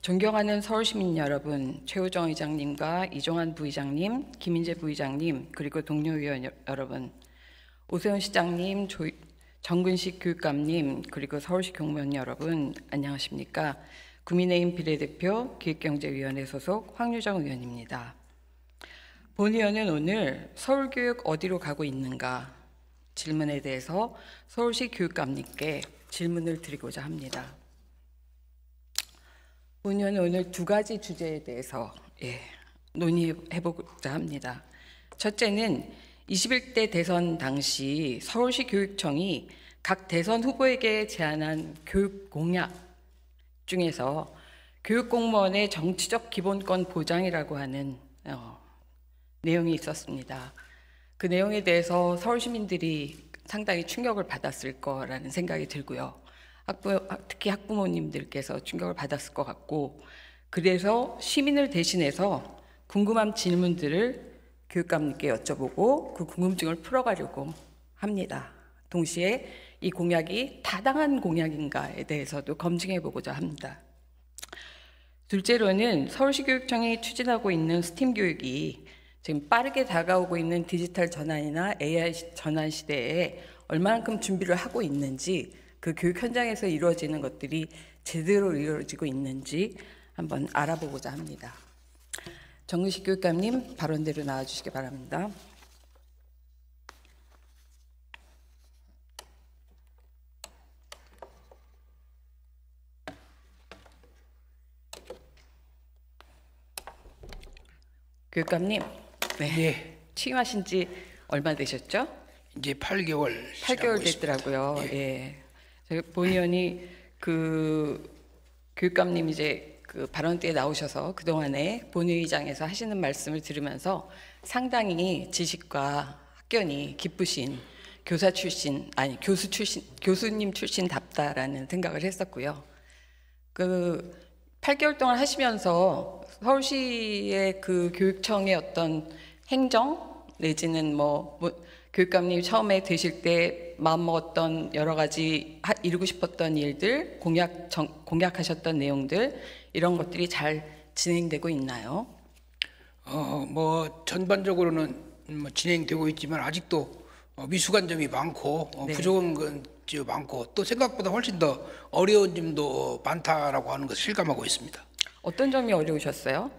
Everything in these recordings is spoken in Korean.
존경하는 서울시민 여러분, 최우정 의장님과 이종환 부의장님, 김인재 부의장님, 그리고 동료 의원 여러분, 오세훈 시장님, 정근식 교육감님, 그리고 서울시 공무원 여러분, 안녕하십니까? 국민의힘 비례대표 기획경제위원회 소속 황유정 의원입니다. 본 의원은 오늘 서울교육 어디로 가고 있는가 질문에 대해서 서울시 교육감님께 질문을 드리고자 합니다. 본 의원은 오늘 두 가지 주제에 대해서 논의해보고자 합니다. 첫째는 21대 대선 당시 서울시 교육청이 각 대선 후보에게 제안한 교육 공약 중에서 교육공무원의 정치적 기본권 보장이라고 하는 내용이 있었습니다. 그 내용에 대해서 서울 시민들이 상당히 충격을 받았을 거라는 생각이 들고요. 특히 학부모님들께서 충격을 받았을 것 같고, 그래서 시민을 대신해서 궁금한 질문들을 교육감님께 여쭤보고 그 궁금증을 풀어가려고 합니다. 동시에 이 공약이 타당한 공약인가에 대해서도 검증해보고자 합니다. 둘째로는 서울시 교육청이 추진하고 있는 스팀 교육이 지금 빠르게 다가오고 있는 디지털 전환이나 AI 전환 시대에 얼마만큼 준비를 하고 있는지, 그 교육 현장에서 이루어지는 것들이 제대로 이루어지고 있는지 한번 알아보고자 합니다. 정근식 교육감님, 발언대로 나와주시기 바랍니다. 교육감님, 네. 취임하신 지 얼마 되셨죠? 이제 8개월 8개월 됐더라고요. 예. 저희 본 의원이 교육감님 이제 그 발언 때에 나오셔서 그동안에 본회의장에서 하시는 말씀을 들으면서 상당히 지식과 학견이 깊으신 교수님 출신답다라는 생각을 했었고요. 그 8개월 동안 하시면서 서울시의 그 교육청의 어떤 행정 내지는 교육감님 처음에 되실 때 마음먹었던 여러 가지 이루고 싶었던 일들, 공약하셨던 내용들, 이런 것들이 잘 진행되고 있나요? 전반적으로는 진행되고 있지만 아직도 미숙한 점이 많고 네. 부족한 건 많고 또 생각보다 훨씬 더 어려운 점도 많다라고 하는 것을 실감하고 있습니다. 어떤 점이 어려우셨어요?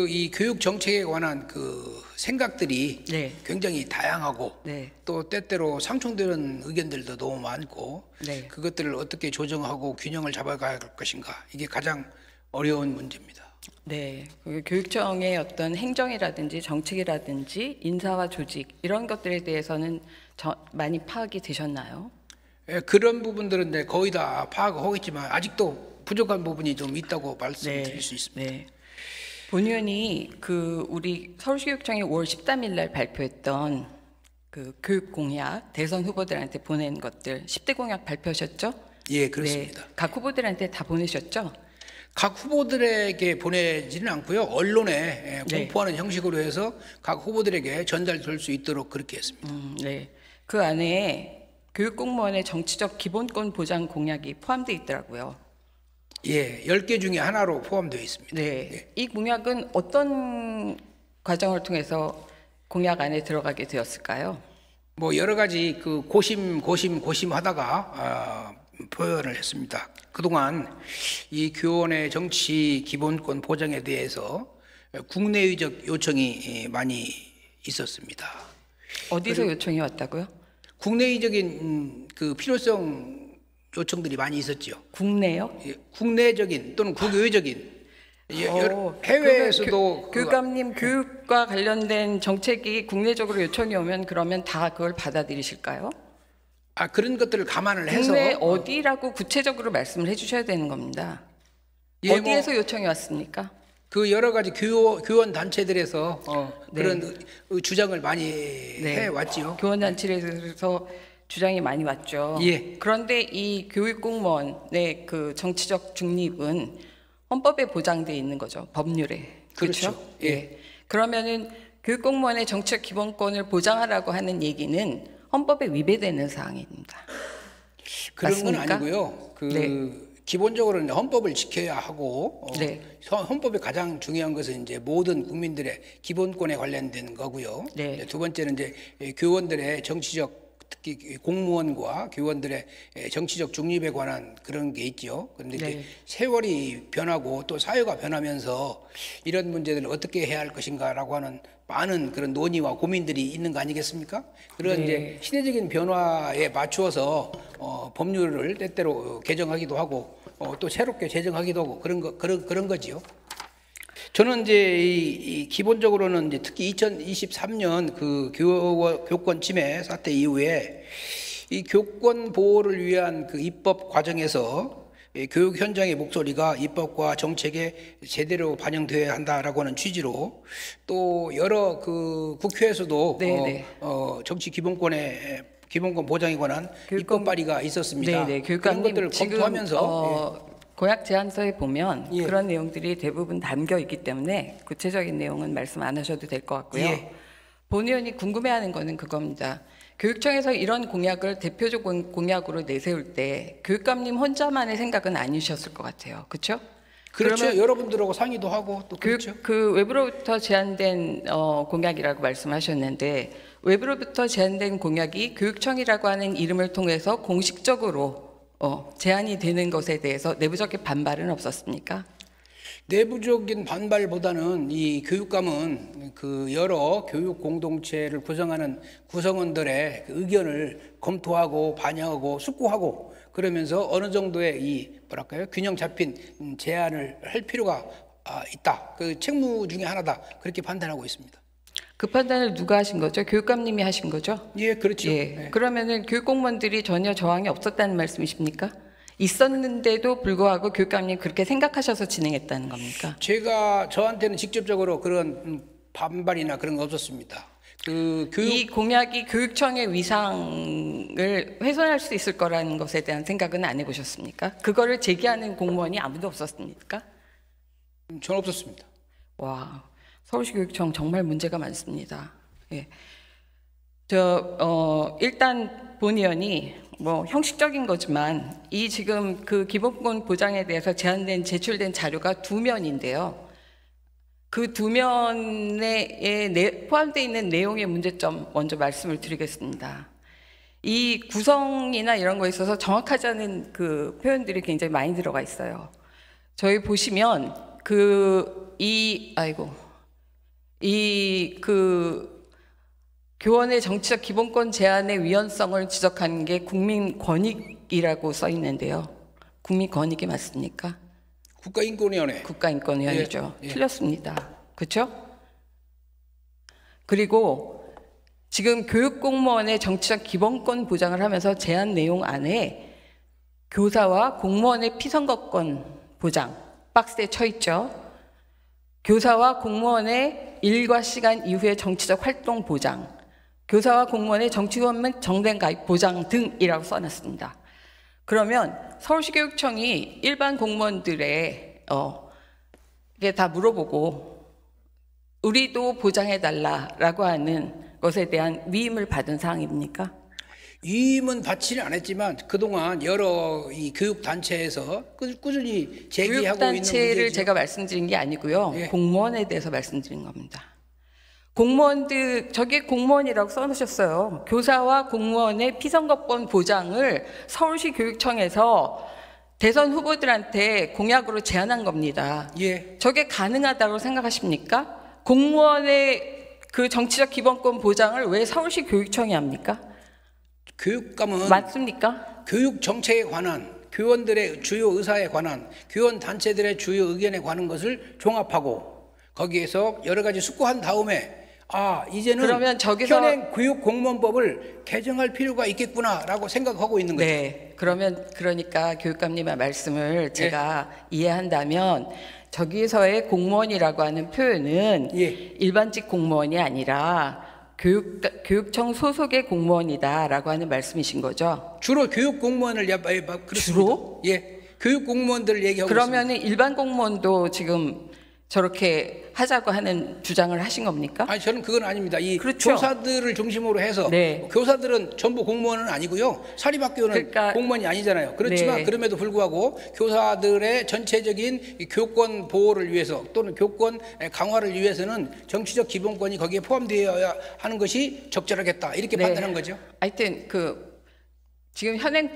이 교육 정책에 관한 그 생각들이 네. 굉장히 다양하고 네. 또 때때로 상충되는 의견들도 너무 많고 네. 그것들을 어떻게 조정하고 균형을 잡아가야 할 것인가, 이게 가장 어려운 문제입니다. 네, 교육청의 어떤 행정이라든지 정책이라든지 인사와 조직 이런 것들에 대해서는 많이 파악이 되셨나요? 그런 부분들은 이제 거의 다 파악하겠지만 아직도 부족한 부분이 좀 있다고 말씀드릴 수 있습니다. 네. 본 의원이 우리 서울시교육청이 5월 13일 날 발표했던 그 교육 공약, 대선 후보들한테 보낸 것들 10대 공약 발표하셨죠? 예, 그렇습니다. 네, 각 후보들한테 다 보내셨죠? 각 후보들에게 보내지는 않고요. 언론에 공포하는 형식으로 해서 각 후보들에게 전달될 수 있도록 그렇게 했습니다. 네. 그 안에 교육공무원의 정치적 기본권 보장 공약이 포함되어 있더라고요. 예, 10개 중에 하나로 포함되어 있습니다. 네. 예. 이 공약은 어떤 과정을 통해서 공약 안에 들어가게 되었을까요? 여러 가지 고심하다가 표현을 했습니다. 그동안 이 교원의 정치 기본권 보장에 대해서 국내의적 요청이 많이 있었습니다. 어디서 요청이 왔다고요? 국내의적인 그 필요성 요청들이 많이 있었죠. 국내요? 예, 국내적인 또는 국외적인 해외에서도 교육감님 교육과 관련된 정책이 국내적으로 요청이 오면 그러면 다 그걸 받아들이실까요? 그런 것들을 감안을 해서 국내 어디라고 구체적으로 말씀을 해주셔야 되는 겁니다. 어디에서 요청이 왔습니까? 그 여러 가지 교원 단체들에서 그런 주장을 많이 해왔지요. 교원 단체에서 주장이 많이 왔죠. 예. 그런데 이 교육공무원의 그 정치적 중립은 헌법에 보장되어 있는 거죠. 법률에. 그렇죠? 예. 그러면은 교육공무원의 정치적 기본권을 보장하라고 하는 얘기는 헌법에 위배되는 사항입니다. 그런 맞습니까? 건 아니고요. 기본적으로 이제 헌법을 지켜야 하고 네. 헌법의 가장 중요한 것은 이제 모든 국민들의 기본권에 관련된 거고요. 네. 이제 두 번째는 이제 교원들의 정치적 특히 공무원과 교원들의 정치적 중립에 관한 그런 게 있죠. 그런데 네. 이제 세월이 변하고 또 사회가 변하면서 이런 문제들을 어떻게 해야 할 것인가라고 하는 많은 그런 논의와 고민들이 있는 거 아니겠습니까? 그런 네. 이제 시대적인 변화에 맞추어서 법률을 때때로 개정하기도 하고 또 새롭게 제정하기도 하고 그런 거지요. 저는 이제 기본적으로는 이제 특히 2023년 그 교권 침해 사태 이후에 이 교권 보호를 위한 그 입법 과정에서 교육 현장의 목소리가 입법과 정책에 제대로 반영되어야 한다라고 하는 취지로 또 여러 그 국회에서도 정치 기본권 보장에 관한 입법 발의가 있었습니다. 네네. 그런 교육감님 것들을 지금 검토하면서 공약 제안서에 보면 예. 그런 내용들이 대부분 담겨 있기 때문에 구체적인 내용은 말씀 안 하셔도 될 것 같고요. 예. 본 의원이 궁금해하는 거는 그겁니다. 교육청에서 이런 공약을 대표적 공약으로 내세울 때 교육감님 혼자만의 생각은 아니셨을 것 같아요. 그렇죠? 그렇죠. 여러분들하고 상의도 하고 또 그렇죠. 그 외부로부터 제안된 공약이라고 말씀하셨는데 외부로부터 제안된 공약이 교육청이라고 하는 이름을 통해서 공식적으로 제안이 되는 것에 대해서 내부적인 반발은 없었습니까? 내부적인 반발보다는 이 교육감은 그 여러 교육 공동체를 구성하는 구성원들의 그 의견을 검토하고 반영하고 숙고하고 그러면서 어느 정도의 이 뭐랄까요 균형 잡힌 제안을 할 필요가 있다. 그 책무 중에 하나다. 그렇게 판단하고 있습니다. 그 판단을 누가 하신 거죠? 교육감님이 하신 거죠? 예, 그렇죠. 예. 네. 그러면은 교육공무원들이 전혀 저항이 없었다는 말씀이십니까? 있었는데도 불구하고 교육감님 그렇게 생각하셔서 진행했다는 겁니까? 저한테는 직접적으로 그런 반발이나 그런 거 없었습니다. 이 공약이 교육청의 위상을 훼손할 수 있을 거라는 것에 대한 생각은 안 해보셨습니까? 그거를 제기하는 공무원이 아무도 없었습니까? 저는 없었습니다. 와, 서울시 교육청 정말 문제가 많습니다. 예. 일단 본 의원이 뭐 형식적인 거지만 이 지금 그 기본권 보장에 대해서 제출된 자료가 2면인데요. 그 2면에 포함되어 있는 내용의 문제점 먼저 말씀을 드리겠습니다. 이 구성이나 이런 거에 있어서 정확하지 않은 그 표현들이 굉장히 많이 들어가 있어요. 저희 보시면 교원의 정치적 기본권 제한의 위헌성을 지적하는 게 국민권익이라고 써 있는데요. 국민권익이 맞습니까? 국가인권위원회. 국가인권위원회죠. 예. 틀렸습니다. 그렇죠? 그리고 지금 교육공무원의 정치적 기본권 보장을 하면서 제안 내용 안에 교사와 공무원의 피선거권 보장 박스에 쳐 있죠. 교사와 공무원의 일과 시간 이후의 정치적 활동 보장, 교사와 공무원의 정치권 및 정당 가입 보장 등이라고 써놨습니다. 그러면 서울시 교육청이 일반 공무원들의 이게 다 물어보고 우리도 보장해달라라고 하는 것에 대한 위임을 받은 사항입니까? 위임은 받지는 않았지만 그동안 여러 이 교육단체에서 꾸준히 제기하고 있는 교육단체를 문제죠. 제가 말씀드린 게 아니고요. 예. 공무원에 대해서 말씀드린 겁니다. 공무원들, 저게 공무원이라고 써놓으셨어요. 교사와 공무원의 피선거권 보장을 서울시 교육청에서 대선 후보들한테 공약으로 제안한 겁니다. 예. 저게 가능하다고 생각하십니까? 공무원의 그 정치적 기본권 보장을 왜 서울시 교육청이 합니까? 교육감은 맞습니까? 교육 정책에 관한 교원들의 주요 의사에 관한 교원 단체들의 주요 의견에 관한 것을 종합하고 거기에서 여러 가지 숙고한 다음에 이제는 그러면 저기서 현행 교육공무원법을 개정할 필요가 있겠구나라고 생각하고 있는 거죠. 네, 그러니까 교육감님의 말씀을 제가 이해한다면 저기서의 공무원이라고 하는 표현은 예. 일반직 공무원이 아니라 교육청 소속의 공무원이다라고 하는 말씀이신 거죠? 주로 교육공무원을 그렇습니다. 주로? 예, 교육공무원들을 얘기하고 있습니다. 그러면은 일반 공무원도 지금 저렇게 하자고 하는 주장을 하신 겁니까? 아니 저는 그건 아닙니다. 이 그렇죠. 교사들을 중심으로 해서 네. 교사들은 전부 공무원은 아니고요. 사립학교는 그러니까, 공무원이 아니잖아요. 그렇지만 네. 그럼에도 불구하고 교사들의 전체적인 이 교권 보호를 위해서 또는 교권 강화를 위해서는 정치적 기본권이 거기에 포함되어야 하는 것이 적절하겠다 이렇게 네. 판단한 거죠. 하여튼 지금 현행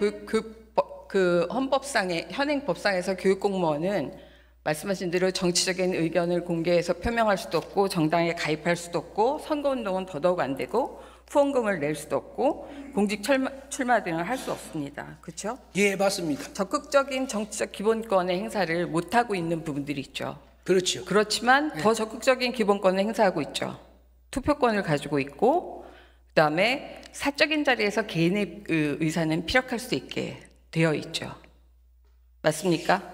법상에서 교육공무원은 말씀하신 대로 정치적인 의견을 공개해서 표명할 수도 없고 정당에 가입할 수도 없고 선거운동은 더더욱 안 되고 후원금을 낼 수도 없고 공직 출마 등을 할 수 없습니다. 그렇죠? 예, 맞습니다. 적극적인 정치적 기본권의 행사를 못하고 있는 부분들이 있죠. 그렇죠. 그렇지만 더 적극적인 기본권을 행사하고 있죠. 투표권을 가지고 있고 그다음에 사적인 자리에서 개인의 의사는 피력할 수 있게 되어 있죠. 맞습니까?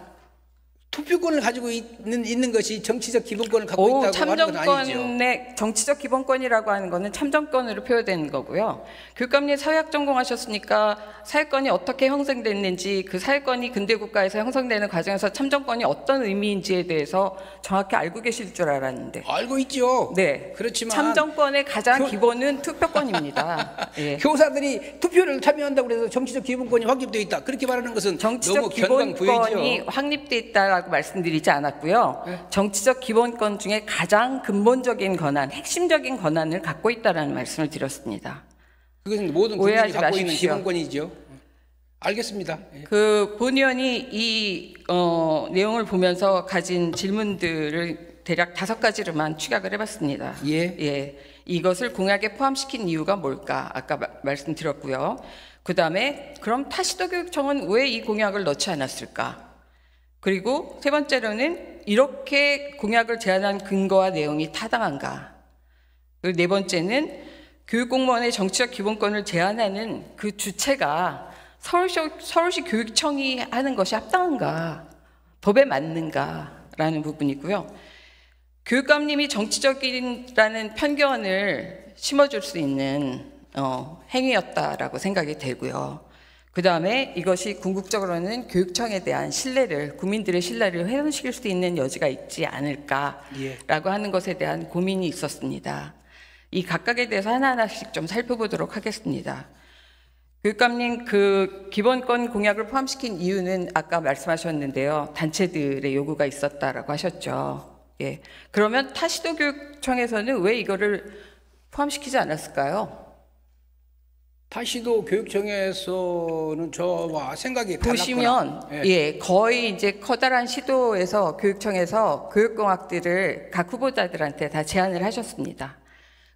투표권을 가지고 있는 것이 정치적 기본권을 갖고 있다고 하는 건 아니죠. 참정권의 정치적 기본권이라고 하는 것은 참정권으로 표현되는 거고요. 교육감님 사회학 전공하셨으니까 사회권이 어떻게 형성됐는지 그 사회권이 근대국가에서 형성되는 과정에서 참정권이 어떤 의미인지에 대해서 정확히 알고 계실 줄 알았는데. 알고 있죠. 네. 그렇지만 참정권의 가장 기본은 투표권입니다. 예. 교사들이 투표를 참여한다고 해서 정치적 기본권이 확립되어 있다. 그렇게 말하는 것은 정치적 너무 기본권이 견강부회죠. 확립돼 있다라고 말씀드리지 않았고요. 네. 정치적 기본권 중에 가장 근본적인 권한, 핵심적인 권한을 갖고 있다라는 말씀을 드렸습니다. 그것은 모든 국민이 오해하지 갖고 있는 마십시오. 기본권이죠. 알겠습니다. 예. 본 의원이 이 내용을 보면서 가진 질문들을 대략 5가지로만 축약을 해봤습니다. 예. 이것을 공약에 포함시킨 이유가 뭘까? 아까 말씀드렸고요. 그 다음에 그럼 타시도교육청은 왜 이 공약을 넣지 않았을까? 그리고 세 번째로는 이렇게 공약을 제안한 근거와 내용이 타당한가? 그리고 네 번째는 교육공무원의 정치적 기본권을 제한하는 그 주체가 서울시 교육청이 하는 것이 합당한가? 법에 맞는가라는 부분이고요. 교육감님이 정치적이라는 편견을 심어줄 수 있는 행위였다라고 생각이 되고요. 그 다음에 이것이 궁극적으로는 교육청에 대한 신뢰를, 국민들의 신뢰를 훼손시킬 수 있는 여지가 있지 않을까라고 하는 것에 대한 고민이 있었습니다. 이 각각에 대해서 하나하나씩 좀 살펴보도록 하겠습니다. 교육감님, 기본권 공약을 포함시킨 이유는 아까 말씀하셨는데요. 단체들의 요구가 있었다라고 하셨죠. 예. 그러면 타시도교육청에서는 왜 이거를 포함시키지 않았을까요? 타시도 교육청에서는 저와 생각이 달랐거나 보시면 거의 이제 커다란 시도에서 교육청에서 교육공학들을 각 후보자들한테 다 제안을 하셨습니다.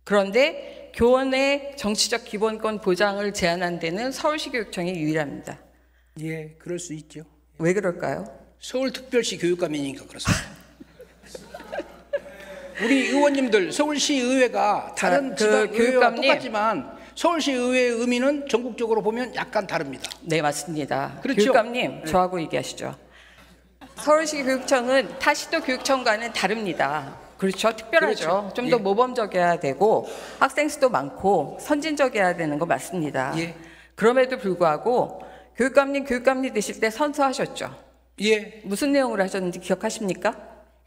그런데 교원의 정치적 기본권 보장을 제안한 데는 서울시 교육청이 유일합니다. 예, 그럴 수 있죠. 왜 그럴까요? 서울특별시 교육감이니까 그렇습니다. 우리 의원님들 서울시 의회가 다른 지방 의회와 똑같지만 서울시 의회의 의미는 전국적으로 보면 약간 다릅니다. 네, 맞습니다. 그렇죠? 교육감님, 저하고 얘기하시죠. 서울시 교육청은 타시도 교육청과는 다릅니다. 그렇죠? 특별하죠. 그렇죠. 좀 더 모범적이어야 되고 학생 수도 많고 선진적이어야 되는 거 맞습니다. 예. 그럼에도 불구하고 교육감님 되실 때 선서하셨죠. 예. 무슨 내용을 하셨는지 기억하십니까?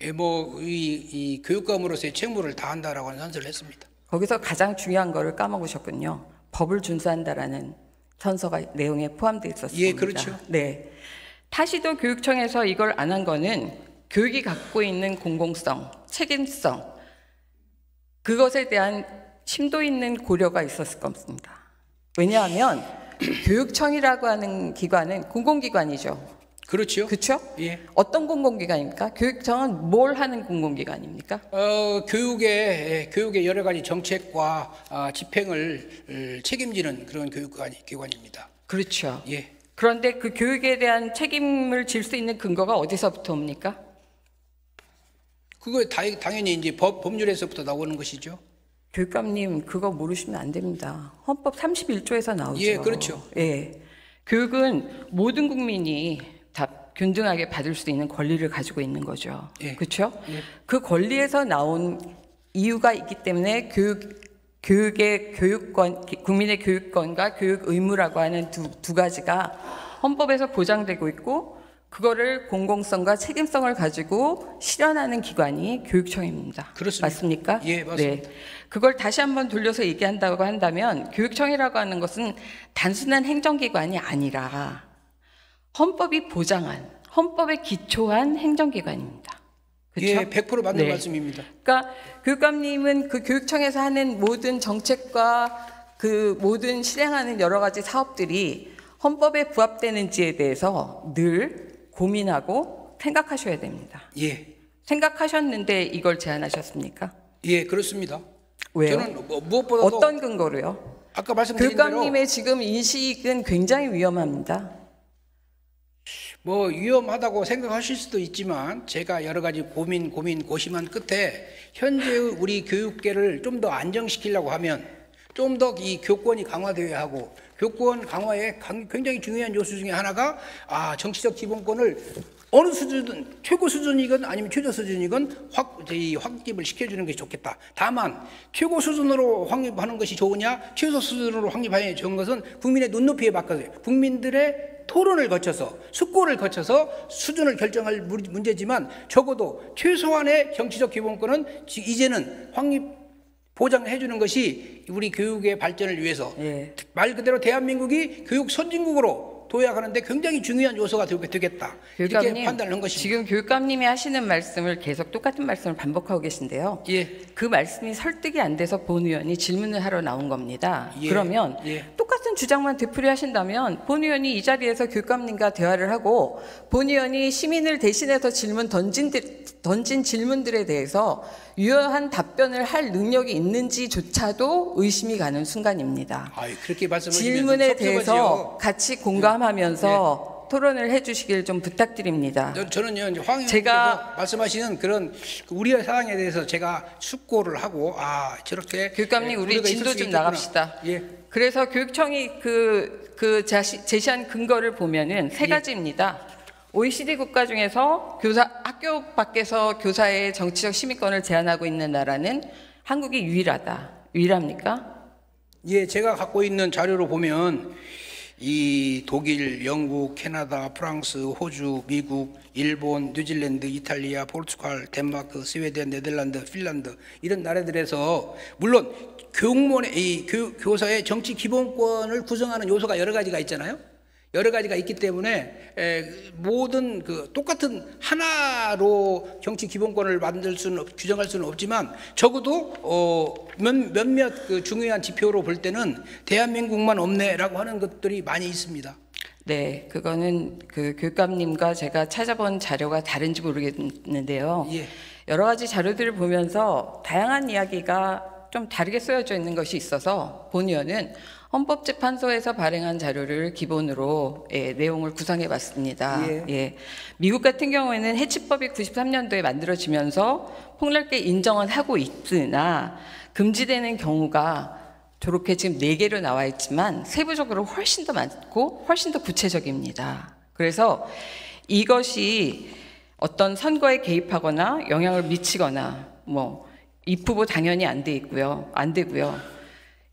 예, 이 교육감으로서의 책무를 다한다라고 하는 선서를 했습니다. 거기서 가장 중요한 거를 까먹으셨군요. 법을 준수한다라는 선서가 내용에 포함되어 있었습니다. 예, 그렇죠. 네. 타시도 교육청에서 이걸 안 한 거는 교육이 갖고 있는 공공성, 책임성, 그것에 대한 심도 있는 고려가 있었을 겁니다. 왜냐하면 교육청이라고 하는 기관은 공공기관이죠. 그렇죠. 그렇죠? 예. 어떤 공공기관입니까? 교육청은 뭘 하는 공공기관입니까? 교육의 여러 가지 정책과 집행을 책임지는 그런 기관입니다. 그렇죠. 예. 그런데 그 교육에 대한 책임을 질 수 있는 근거가 어디서부터 옵니까? 그거 당연히 이제 법률에서부터 나오는 것이죠. 교육감님, 그거 모르시면 안 됩니다. 헌법 31조에서 나오죠. 예, 그렇죠. 예. 교육은 모든 국민이 다 균등하게 받을 수 있는 권리를 가지고 있는 거죠. 예. 그렇죠? 예. 그 권리에서 나온 이유가 있기 때문에 교육의 교육권, 국민의 교육권과 교육 의무라고 하는 두 가지가 헌법에서 보장되고 있고 그거를 공공성과 책임성을 가지고 실현하는 기관이 교육청입니다. 그렇습니다. 맞습니까? 예, 맞습니다. 네. 그걸 다시 한번 돌려서 얘기한다고 한다면 교육청이라고 하는 것은 단순한 행정기관이 아니라 헌법이 보장한, 헌법에 기초한 행정기관입니다. 그렇죠? 예, 100% 맞는 네. 말씀입니다. 그러니까 교육감님은 그 교육청에서 하는 모든 정책과 그 모든 실행하는 여러 가지 사업들이 헌법에 부합되는지에 대해서 늘 고민하고 생각하셔야 됩니다. 예, 생각하셨는데 이걸 제안하셨습니까? 예, 그렇습니다. 왜요? 저는 무엇보다도 어떤 근거로요? 아까 말씀드린 대로 교육감님의 지금 인식은 굉장히 위험합니다. 뭐 위험하다고 생각하실 수도 있지만 제가 여러 가지 고심한 끝에 현재 우리 교육계를 좀 더 안정시키려고 하면 좀 더 이 교권이 강화되어야 하고 교권 강화에 굉장히 중요한 요소 중에 하나가 정치적 기본권을 어느 수준은 최고 수준이건 아니면 최저 수준이건 확립을 시켜주는 것이 좋겠다. 다만 최고 수준으로 확립하는 것이 좋으냐 최소 수준으로 확립하는 것이 좋은 것은 국민의 눈높이에 맞춰서 국민들의 토론을 거쳐서 숙고를 거쳐서 수준을 결정할 문제지만 적어도 최소한의 정치적 기본권은 이제는 보장해 주는 것이 우리 교육의 발전을 위해서 말 그대로 대한민국이 교육 선진국으로 도약하는데 굉장히 중요한 요소가 되겠다. 교육감님, 이렇게 판단을 한 것입니다. 지금 교육감님이 하시는 말씀을 계속 똑같은 말씀을 반복하고 계신데요. 예. 그 말씀이 설득이 안 돼서 본 의원이 질문을 하러 나온 겁니다. 예. 그러면 똑같은 주장만 되풀이하신다면 본 의원이 이 자리에서 교육감님과 대화를 하고 본 의원이 시민을 대신해서 던진 질문들에 대해서 유효한 답변을 할 능력이 있는지조차도 의심이 가는 순간입니다. 그렇게 말씀하시면 질문에 대해서 같이 공감하면서 토론을 해주시길 좀 부탁드립니다. 저는요, 이제 황 의원께서 말씀하시는 그런 우려의 사항에 대해서 제가 숙고를 하고 저렇게 교육감님 우리 진도 좀 나갑시다. 예. 그래서 교육청이 제시한 근거를 보면은 세 가지입니다. OECD 국가 중에서 학교 밖에서 교사의 정치적 시민권을 제한하고 있는 나라는 한국이 유일합니까? 예, 제가 갖고 있는 자료로 보면 이 독일, 영국, 캐나다, 프랑스, 호주, 미국, 일본, 뉴질랜드, 이탈리아, 포르투갈, 덴마크, 스웨덴, 네덜란드, 핀란드 이런 나라들에서 물론 교육원의 교사의 정치 기본권을 구성하는 요소가 여러 가지가 있잖아요. 여러 가지가 있기 때문에 모든 똑같은 하나로 정치 기본권을 규정할 수는 없지만 적어도 몇몇 중요한 지표로 볼 때는 대한민국만 없네라고 하는 것들이 많이 있습니다. 네, 그거는 교육감님과 제가 찾아본 자료가 다른지 모르겠는데요. 예. 여러 가지 자료들을 보면서 다양한 이야기가 좀 다르게 쓰여져 있는 것이 있어서 본 의원은 헌법재판소에서 발행한 자료를 기본으로 내용을 구성해 봤습니다. 미국 같은 경우에는 해치법이 93년도에 만들어지면서 폭넓게 인정은 하고 있으나 금지되는 경우가 저렇게 지금 4개로 나와 있지만 세부적으로 훨씬 더 많고 훨씬 더 구체적입니다. 그래서 이것이 어떤 선거에 개입하거나 영향을 미치거나 입후보 당연히 안 되고요.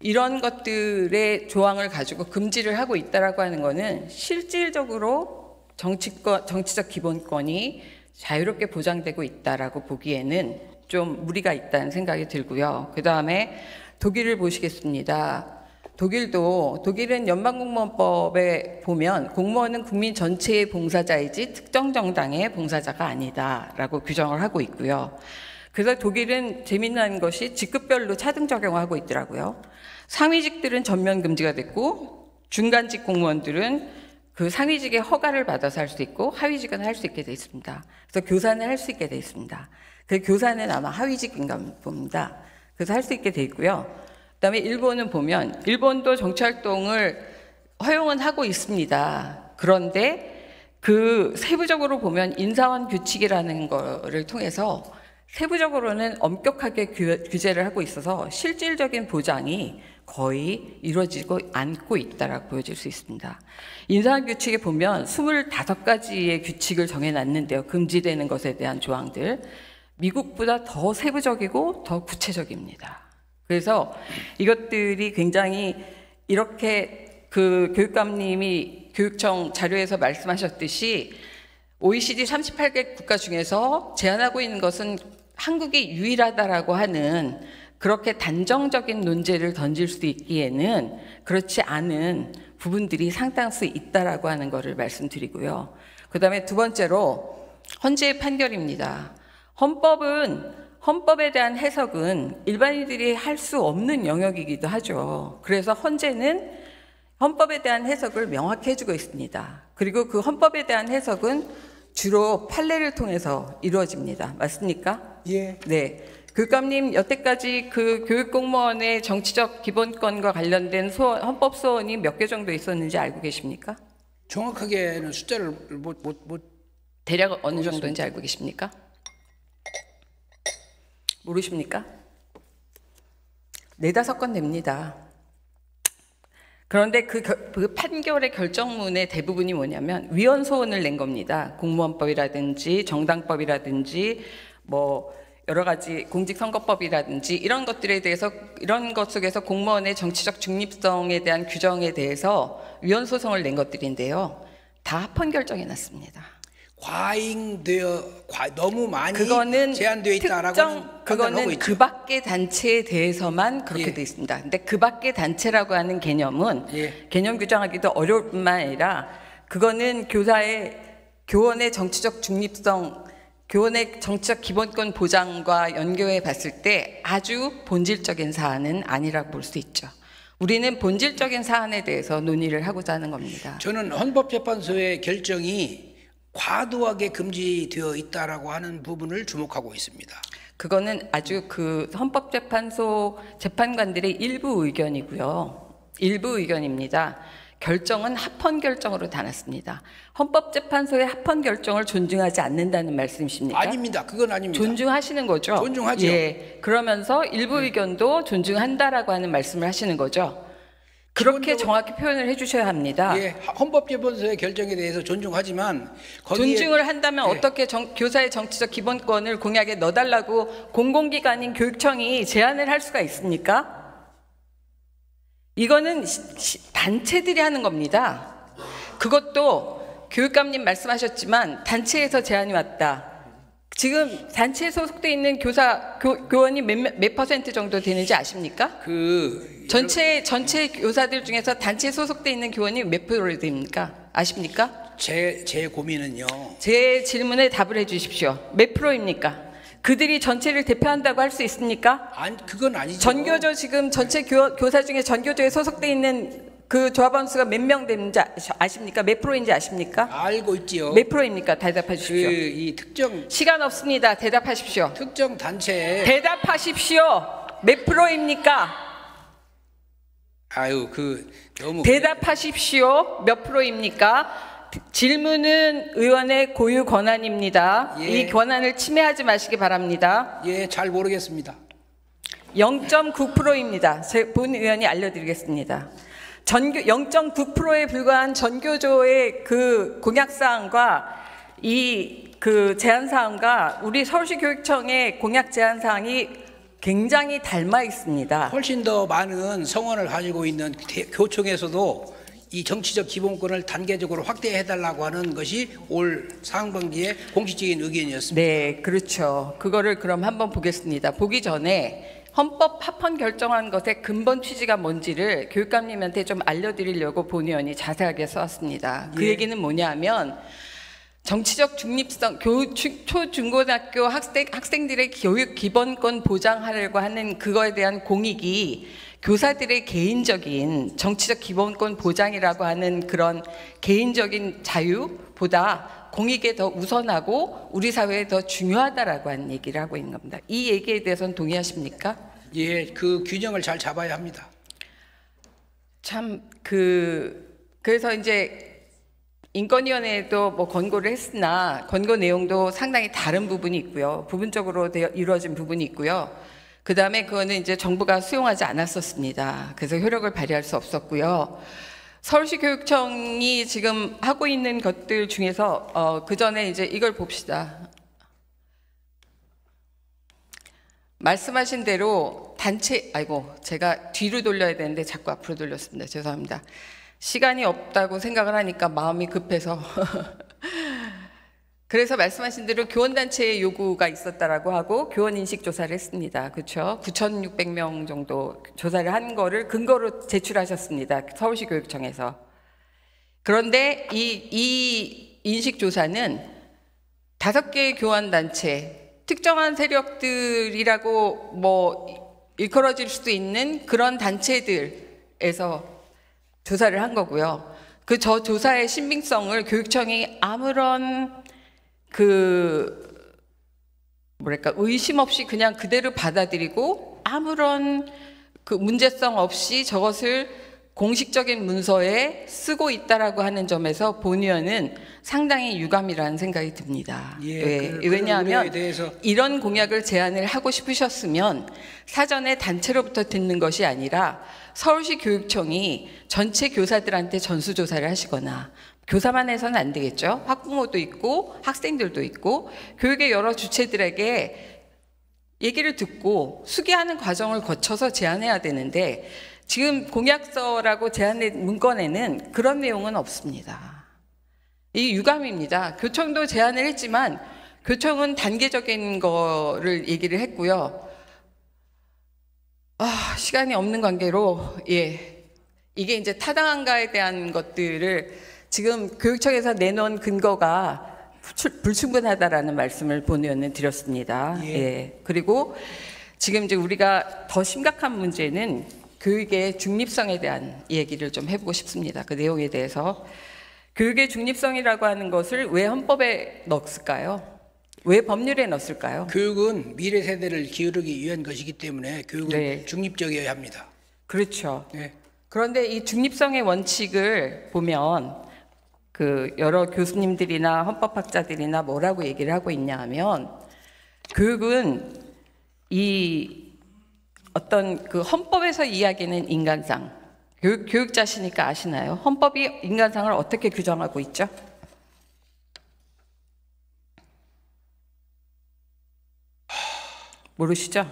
이런 것들의 조항을 가지고 금지를 하고 있다라고 하는 것은 실질적으로 정치적 기본권이 자유롭게 보장되고 있다라고 보기에는 좀 무리가 있다는 생각이 들고요. 그 다음에 독일을 보시겠습니다. 독일은 연방공무원법에 보면 공무원은 국민 전체의 봉사자이지 특정 정당의 봉사자가 아니다라고 규정을 하고 있고요. 그래서 독일은 재미난 것이 직급별로 차등 적용하고 있더라고요. 상위직들은 전면 금지가 됐고 중간직 공무원들은 그 상위직의 허가를 받아서 할 수 있고 하위직은 할 수 있게 돼 있습니다. 그래서 교사는 할 수 있게 돼 있습니다. 그 교사는 아마 하위직인가 봅니다. 그래서 할 수 있게 돼 있고요. 그다음에 일본은 보면 일본도 정치활동을 허용은 하고 있습니다. 그런데 세부적으로 보면 인사원 규칙이라는 거를 통해서 세부적으로는 엄격하게 규제를 하고 있어서 실질적인 보장이 거의 이루어지고 않고 있다라고 보여질 수 있습니다. 인사원 규칙에 보면 25가지의 규칙을 정해놨는데요. 금지되는 것에 대한 조항들. 미국보다 더 세부적이고 더 구체적입니다. 그래서 이것들이 굉장히 이렇게 교육감님이 교육청 자료에서 말씀하셨듯이 OECD 38개 국가 중에서 제안하고 있는 것은 한국이 유일하다라고 하는 그렇게 단정적인 논제를 던질 수 있기에는 그렇지 않은 부분들이 상당수 있다라고 하는 것을 말씀드리고요. 그 다음에 두 번째로 헌재의 판결입니다. 헌법에 대한 해석은 일반인들이 할 수 없는 영역이기도 하죠. 그래서 헌재는 헌법에 대한 해석을 명확히 해주고 있습니다. 그리고 그 헌법에 대한 해석은 주로 판례를 통해서 이루어집니다. 맞습니까? 예. 네. 교육감님, 여태까지 그 교육공무원의 정치적 기본권과 관련된 헌법 소원이 몇 개 정도 있었는지 알고 계십니까? 정확하게는 숫자를 대략 어느 정도인지 알고 계십니까? 모르십니까? 4-5건 됩니다. 그런데 그 판결의 결정문의 대부분이 뭐냐면 위헌 소원을 낸 겁니다. 공무원법이라든지 정당법이라든지 뭐 여러 가지 공직선거법이라든지 이런 것들에 대해서, 이런 것 속에서 공무원의 정치적 중립성에 대한 규정에 대해서 위헌 소송을 낸 것들인데요. 다 합헌 결정이 났습니다. 너무 많이 그거는 제한되어 있다라고 그거는 그 밖의 단체에 대해서만 그렇게 예. 되어 있습니다. 근데 그 밖의 단체라고 하는 개념은 예. 개념 규정하기도 어려울 뿐만 아니라 그거는 교원의 정치적 중립성, 교원의 정치적 기본권 보장과 연결해 봤을 때 아주 본질적인 사안은 아니라고 볼 수 있죠. 우리는 본질적인 사안에 대해서 논의를 하고자 하는 겁니다. 저는 헌법재판소의 결정이 과도하게 금지되어 있다라고 하는 부분을 주목하고 있습니다. 그거는 아주 그 헌법재판소 재판관들의 일부 의견이고요. 일부 의견입니다. 결정은 합헌 결정으로 다 났습니다. 헌법재판소의 합헌 결정을 존중하지 않는다는 말씀이십니까? 아닙니다. 그건 아닙니다. 존중하시는 거죠? 존중하죠. 예. 그러면서 일부 의견도 존중한다라고 하는 말씀을 하시는 거죠. 그렇게 정확히 표현을 해주셔야 합니다. 예, 헌법재판소의 결정에 대해서 존중하지만 거기에 존중을 한다면 예. 어떻게 교사의 정치적 기본권을 공약에 넣어달라고 공공기관인 교육청이 제안을 할 수가 있습니까? 이거는 단체들이 하는 겁니다. 그것도 교육감님 말씀하셨지만 단체에서 제안이 왔다. 지금 단체에 소속돼 있는 교원이 몇 퍼센트 정도 되는지 아십니까? 전체 교사들 중에서 단체에 소속돼 있는 교원이 몇 프로 됩니까? 아십니까? 제 고민은요. 제 질문에 답을 해주십시오. 몇 프로입니까? 그들이 전체를 대표한다고 할 수 있습니까? 아니, 그건 아니죠. 전교조 지금 전체 교사 중에 전교조에 소속돼 있는 그 조합원 수가 몇 명 되는지 아십니까? 몇 프로인지 아십니까? 알고 있지요. 몇 프로입니까? 대답해 주십시오. 이 특정 시간 없습니다. 대답하십시오. 특정 단체에 대답하십시오. 몇 프로입니까? 아유 너무 대답하십시오. 몇 프로입니까? 질문은 의원의 고유 권한입니다. 예. 이 권한을 침해하지 마시기 바랍니다. 예, 잘 모르겠습니다. 0.9%입니다. 본 의원이 알려드리겠습니다. 0.9%에 불과한 전교조의 그 공약사항과 그 제안사항과 우리 서울시 교육청의 공약 제안사항이 굉장히 닮아 있습니다. 훨씬 더 많은 성원을 가지고 있는 교총에서도 이 정치적 기본권을 단계적으로 확대해달라고 하는 것이 올 상반기의 공식적인 의견이었습니다. 네, 그렇죠. 그거를 그럼 한번 보겠습니다. 보기 전에 헌법 합헌 결정한 것의 근본 취지가 뭔지를 교육감님한테 좀 알려드리려고 본 의원이 자세하게 써왔습니다. 그 얘기는 뭐냐면 정치적 중립성, 초중고등학교 학생들의 교육 기본권 보장하려고 하는 그거에 대한 공익이 교사들의 개인적인 정치적 기본권 보장이라고 하는 그런 개인적인 자유보다 공익에 더 우선하고 우리 사회에 더 중요하다라고 하는 얘기를 하고 있는 겁니다. 이 얘기에 대해서는 동의하십니까? 예, 그 균형을 잘 잡아야 합니다. 그래서 이제 인권위원회에도 뭐 권고를 했으나 권고 내용도 상당히 다른 부분이 있고요. 부분적으로 이루어진 부분이 있고요. 그 다음에 그거는 이제 정부가 수용하지 않았었습니다. 그래서 효력을 발휘할 수 없었고요. 서울시 교육청이 지금 하고 있는 것들 중에서 그 전에 이제 이걸 봅시다. 말씀하신 대로 제가 뒤로 돌려야 되는데 자꾸 앞으로 돌렸습니다. 죄송합니다. 시간이 없다고 생각을 하니까 마음이 급해서 그래서 말씀하신 대로 교원단체의 요구가 있었다라고 하고 교원 인식 조사를 했습니다. 그렇죠? 9,600명 정도 조사를 한 거를 근거로 제출하셨습니다. 서울시 교육청에서. 그런데 이 인식 조사는 5개의 교원단체, 특정한 세력들이라고 뭐 일컬어질 수도 있는 그런 단체들에서 조사를 한 거고요. 저 조사의 신빙성을 교육청이 아무런 의심 없이 그냥 그대로 받아들이고 아무런 문제성 없이 저것을 공식적인 문서에 쓰고 있다라고 하는 점에서 본의원은 상당히 유감이라는 생각이 듭니다. 왜냐하면 이런 공약을 제안을 하고 싶으셨으면 사전에 단체로부터 듣는 것이 아니라 서울시 교육청이 전체 교사들한테 전수조사를 하시거나, 교사만 해서는 안 되겠죠. 학부모도 있고 학생들도 있고 교육의 여러 주체들에게 얘기를 듣고 수기하는 과정을 거쳐서 제안해야 되는데, 지금 공약서라고 제안된 문건에는 그런 내용은 없습니다. 이 유감입니다. 교청도 제안을 했지만 교청은 단계적인 거를 얘기를 했고요. 시간이 없는 관계로 이게 이제 타당한가에 대한 것들을 지금 교육청에서 내놓은 근거가 불충분하다라는 말씀을 본의원은 드렸습니다. 그리고 지금 이제 우리가 더 심각한 문제는 교육의 중립성에 대한 얘기를 좀 해보고 싶습니다. 그 내용에 대해서. 교육의 중립성이라고 하는 것을 왜 헌법에 넣었을까요? 왜 법률에 넣었을까요? 교육은 미래 세대를 기르기 위한 것이기 때문에 교육은 중립적이어야 합니다. 그렇죠. 그런데 이 중립성의 원칙을 보면 여러 교수님들이나 헌법학자들이나 뭐라고 얘기를 하고 있냐 하면, 교육은 헌법에서 이야기하는 인간상, 교육자시니까 아시나요? 헌법이 인간상을 어떻게 규정하고 있죠? 모르시죠?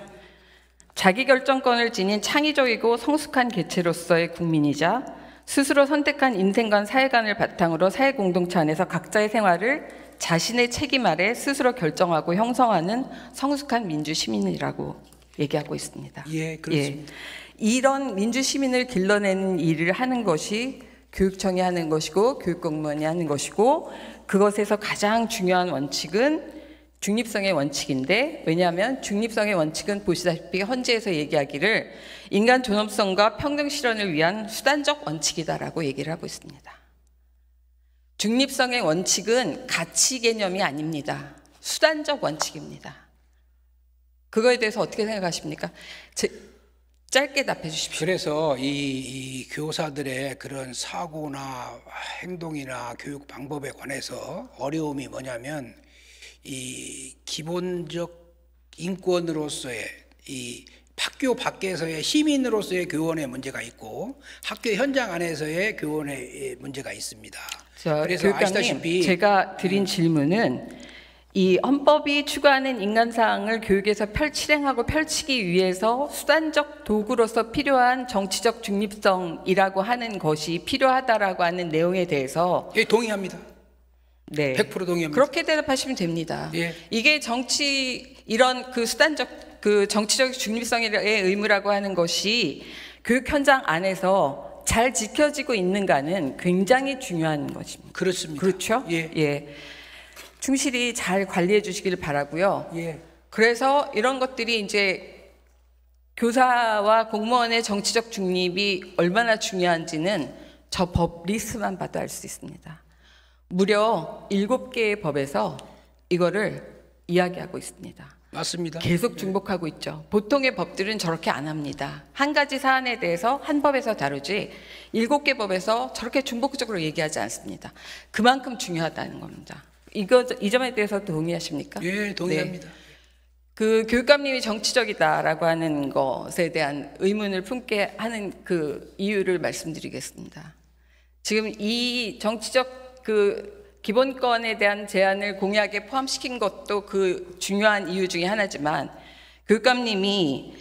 자기결정권을 지닌 창의적이고 성숙한 개체로서의 국민이자 스스로 선택한 인생관 사회관을 바탕으로 사회 공동체 안에서 각자의 생활을 자신의 책임 아래 스스로 결정하고 형성하는 성숙한 민주 시민이라고 얘기하고 있습니다. 그렇습니다. 이런 민주 시민을 길러내는 일을 하는 것이 교육청이 하는 것이고 교육공무원이 하는 것이고, 그것에서 가장 중요한 원칙은 중립성의 원칙인데, 왜냐하면 중립성의 원칙은 보시다시피 헌재에서 얘기하기를 인간 존엄성과 평등 실현을 위한 수단적 원칙이다라고 얘기를 하고 있습니다. 중립성의 원칙은 가치 개념이 아닙니다. 수단적 원칙입니다. 그거에 대해서 어떻게 생각하십니까? 짧게 답해 주십시오. 그래서 이 교사들의 그런 사고나 행동이나 교육 방법에 관해서 어려움이 뭐냐면, 이 기본적 인권으로서의 이 학교 밖에서의 시민으로서의 교원의 문제가 있고 학교 현장 안에서의 교원의 문제가 있습니다. 그래서 아시다시피 제가 드린 질문은 이 헌법이 추구하는 인간사항을 교육에서 실행하고 펼치기 위해서 수단적 도구로서 필요한 정치적 중립성이라고 하는 것이 필요하다라고 하는 내용에 대해서 동의합니다. 100% 동의합니다. 그렇게 대답하시면 됩니다. 이게 이런 수단적 정치적 중립성의 의무라고 하는 것이 교육 현장 안에서 잘 지켜지고 있는가는 굉장히 중요한 것입니다. 그렇습니다. 그렇죠? 충실히 잘 관리해 주시기를 바라고요. 그래서 이런 것들이 이제 교사와 공무원의 정치적 중립이 얼마나 중요한지는 저 법 리스트만 봐도 알 수 있습니다. 무려 7개의 법에서 이거를 이야기하고 있습니다. 맞습니다. 계속 중복하고 있죠. 보통의 법들은 저렇게 안 합니다. 한 가지 사안에 대해서 한 법에서 다루지 7개 법에서 저렇게 중복적으로 얘기하지 않습니다. 그만큼 중요하다는 겁니다. 이 점에 대해서 동의하십니까? 동의합니다. 그 교육감님이 정치적이다라고 하는 것에 대한 의문을 품게 하는 그 이유를 말씀드리겠습니다. 지금 이 정치적 기본권에 대한 제안을 공약에 포함시킨 것도 그 중요한 이유 중에 하나지만, 교육감님이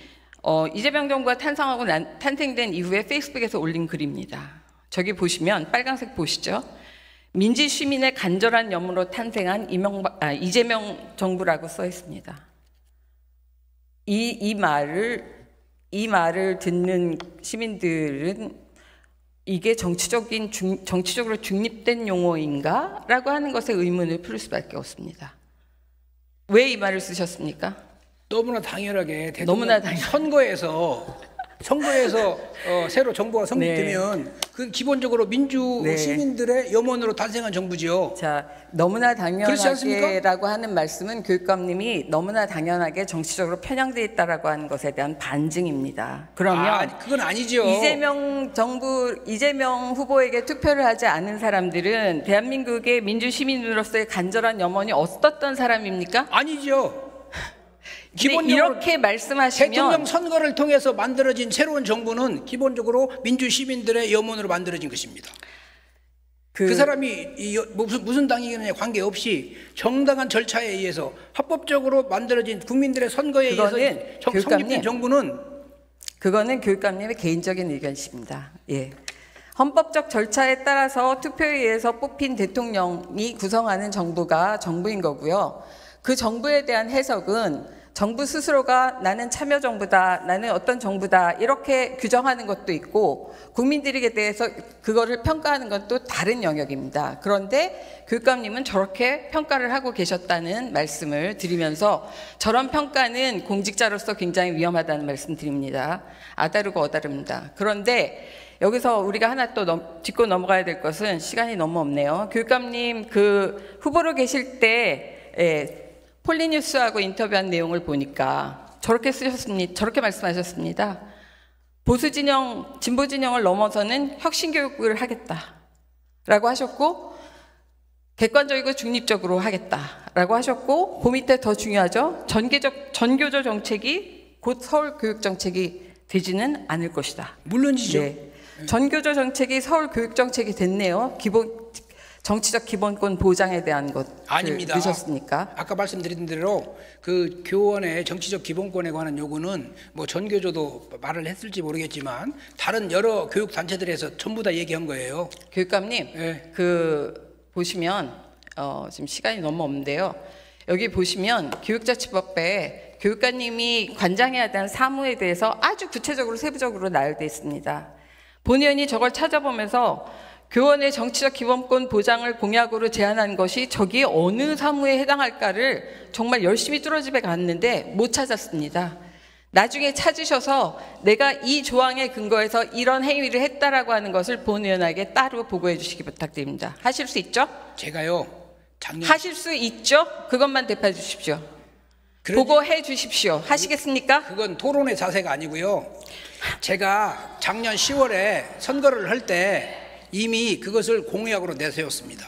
이재명 정부가 탄생된 이후에 페이스북에서 올린 글입니다. 저기 보시면 빨간색 보시죠? 민주 시민의 간절한 염원으로 탄생한 이재명 정부라고 써 있습니다. 이 말을 듣는 시민들은 이게 정치적으로 중립된 용어인가라고 하는 것에 의문을 풀 수밖에 없습니다. 왜 이 말을 쓰셨습니까? 너무나 당연하게 너무나 당연. 선거에서 새로 정부가 성립되면 네. 그 기본적으로 민주 네. 시민들의 염원으로 탄생한 정부죠. 자, 너무나 그렇지 않습니까? 당연하게라고 하는 말씀은 교육감님이 너무나 당연하게 정치적으로 편향돼 있다라고 하는 것에 대한 반증입니다. 그러면 그건 아니죠. 이재명 후보에게 투표를 하지 않은 사람들은 대한민국의 민주 시민으로서의 간절한 염원이 어떻던 사람입니까? 아니죠. 기본적으로 이렇게 말씀하시면 대통령 선거를 통해서 만들어진 새로운 정부는 기본적으로 민주 시민들의 염원으로 만들어진 것입니다. 그 사람이 무슨 당이냐에 관계없이 정당한 절차에 의해서 합법적으로 만들어진 국민들의 선거에 의해서 성립된 정부는 그거는 교육감님의 개인적인 의견이십니다. 예. 헌법적 절차에 따라서 투표에 의해서 뽑힌 대통령이 구성하는 정부가 정부인 거고요. 그 정부에 대한 해석은 정부 스스로가 나는 참여정부다, 나는 어떤 정부다 이렇게 규정하는 것도 있고 국민들에게 대해서 그거를 평가하는 건 또 다른 영역입니다. 그런데 교육감님은 저렇게 평가를 하고 계셨다는 말씀을 드리면서 저런 평가는 공직자로서 굉장히 위험하다는 말씀 드립니다. 아다르고 어다릅니다. 그런데 여기서 우리가 하나 또 짚고 넘어가야 될 것은 시간이 너무 없네요. 교육감님 그 후보로 계실 때 폴리뉴스하고 인터뷰한 내용을 보니까 저렇게 말씀하셨습니다. 보수 진영, 진보 진영을 넘어서는 혁신 교육을 하겠다라고 하셨고 객관적이고 중립적으로 하겠다라고 하셨고 그 밑에 더 중요하죠. 전교조 정책이 곧 서울 교육 정책이 되지는 않을 것이다. 물론이죠. 네. 전교조 정책이 서울 교육 정책이 됐네요. 정치적 기본권 보장에 대한 것 아닙니다. 드셨습니까? 아까 말씀드린 대로 그 교원의 정치적 기본권에 관한 요구는 뭐 전교조도 말을 했을지 모르겠지만 다른 여러 교육 단체들에서 전부 다 얘기한 거예요. 교육감님, 네. 보시면 지금 시간이 너무 없는데요. 여기 보시면 교육자치법에 교육감님이 관장해야 되는 사무에 대해서 아주 구체적으로 세부적으로 나열되어 있습니다. 본의원이 저걸 찾아보면서 교원의 정치적 기본권 보장을 공약으로 제안한 것이 저기 어느 사무에 해당할까를 정말 열심히 뚫어집에 갔는데 못 찾았습니다. 나중에 찾으셔서 내가 이 조항에 근거해서 이런 행위를 했다라고 하는 것을 본의원에게 따로 보고해 주시기 부탁드립니다. 하실 수 있죠? 제가요. 하실 수 있죠? 그것만 대표해 주십시오. 보고해 주십시오. 하시겠습니까? 그건 토론의 자세가 아니고요. 제가 작년 10월에 선거를 할 때 이미 그것을 공약으로 내세웠습니다.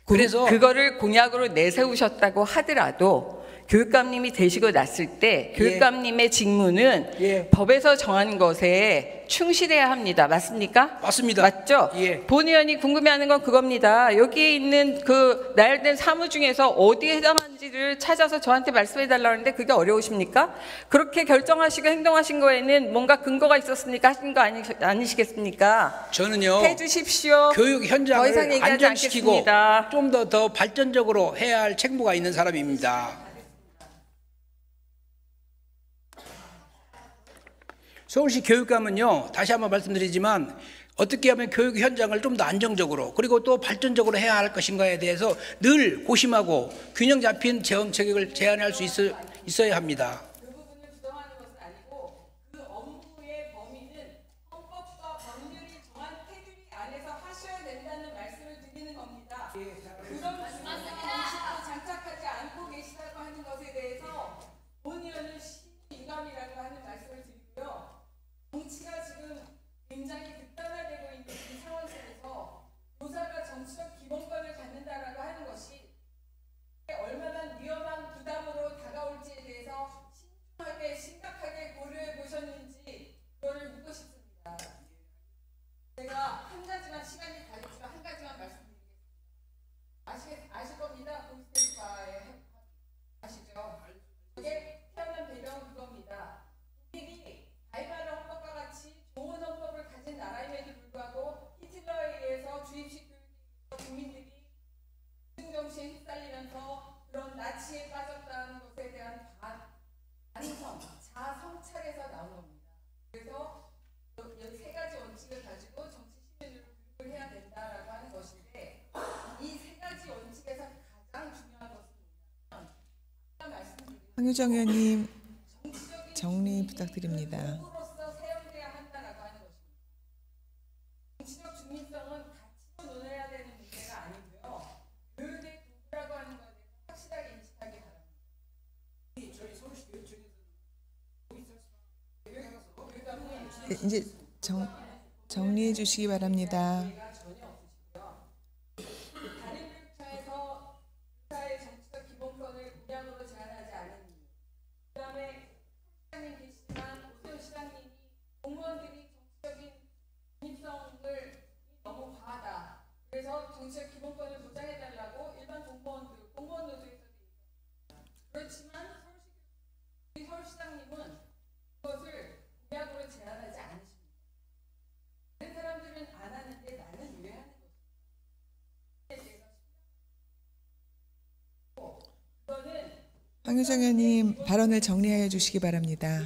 그래서 그거를 공약으로 내세우셨다고 하더라도 교육감님이 되시고 났을 때 교육감님의 직무는 법에서 정한 것에 충실해야 합니다. 맞습니까? 맞습니다. 맞죠? 예. 본의원이 궁금해하는 건 그겁니다. 여기에 있는 그 나열된 사무 중에서 어디에 해당하는지를 찾아서 저한테 말씀해달라고 하는데 그게 어려우십니까? 그렇게 결정하시고 행동하신 거에는 뭔가 근거가 있었으니까 하신 거 아니시겠습니까? 저는요. 해주십시오. 교육 더 이상 현장을 얘기하지 안정시키고 않겠습니다. 좀 더 발전적으로 해야 할 책무가 있는 사람입니다. 서울시 교육감은요, 다시 한번 말씀드리지만 어떻게 하면 교육 현장을 좀 더 안정적으로 그리고 또 발전적으로 해야 할 것인가에 대해서 늘 고심하고 균형 잡힌 정책을 제안할 수 있어야 합니다. 그 부분을 부정하는 것은 아니고 그 업무의 범위는 헌법과 법률이 정한 테두리 안에서 하셔야 된다는 말씀을 드리는 겁니다. 그런 말씀을 장착하지 않고 계시다고 하는 것에 대해서 본의원은 신유감이라고 하는 말씀을 드리고요. 정치가 지금 굉장히 극단화되고 있는 이 상황 속에서 교사가 정치적 기본권을 갖는다라고 하는 것이 얼마나 위험한 부담으로 다가올지에 대해서 가치에 빠졌다는 것에 대한 반성, 자성찰에서 나온 겁니다. 그래서 이 세 가지 원칙을 가지고 정치 시민으로 교육을 해야 된다라고 하는 것인데, 이 세 가지 원칙에서 가장 중요한 것은 뭐냐면 아까 말씀드린 황유정 의원님 정치적인 정리 부탁드립니다. 도구로서 사용돼야 한다라고 하는 것입니다. 정치적 중립성은 가치로 논해야 되는 문제가 아니고요. 교육의 도구라고 하는 것에 대해서 확실하게 인식하기 바랍니다. 이제 정리해 주시기 바랍니다. 가 전혀 없으시고요. 다른 교육청에서 교사의 정치적 기본권을 공약으로 제한하지 않은 이유. 그다음에 시장님 계시지만 오세훈 시장님이 공무원들이 정치적인 중립성을 너무 과하다. 그래서 정치적 기본권을 보장해달라고 일반 공무원 노조에서도 얘기합니다. 그렇지만 서울시장님은 그것을 공약으로 제한하지 않으십니다. 다른 사람들은 안 하는데 나는 왜 하는 것이냐. 그거는 황유정 의원님 발언을 정리하여 주시기 바랍니다.